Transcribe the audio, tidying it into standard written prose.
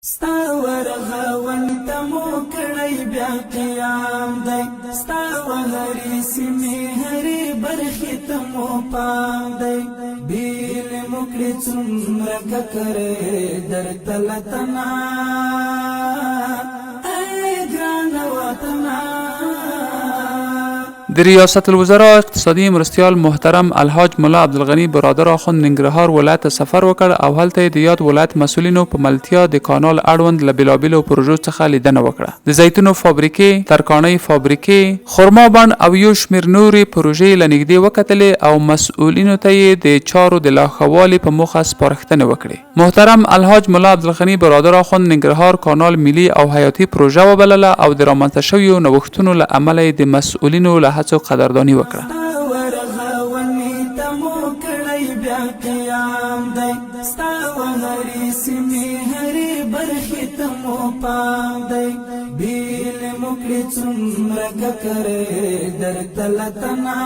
ستا ورغون تمو کړی بیا قیام دی ستا وهرې سیمې هرې برخې تمو پام دی بیل مکړې څومره ککرې درته له تنا ای ګران وطنا. د ریاست الوزرا اقتصادي مرستیال محترم الحاج ملا عبدالغنی برادر اخوند ننګرهار ولایت سفر وکړ او هلته د یاد ولایت مسولینو په ملتیا د کانال اړوند له بیلابیلو پروژو څخه لیدنه وکړه. د زیتونو فابریکې، ترکاڼۍ فابریکې، خرما بڼ او یو شمېر نورې پروژې له نږدې وکتلې او مسؤلینو ته یې د چارو د لا ښه والي په موخه سپارښتنې وکړې. محترم الحاج ملا عبدالغنی برادر اخوند ننګرهار کانال ملي او حیاتي پروژه وبلله او د رامنځته شویو نوښتونو له امله یې د مسؤلینو له هڅو قدردانی وکړه. بیل مکړې څومره ککرې درته له تنا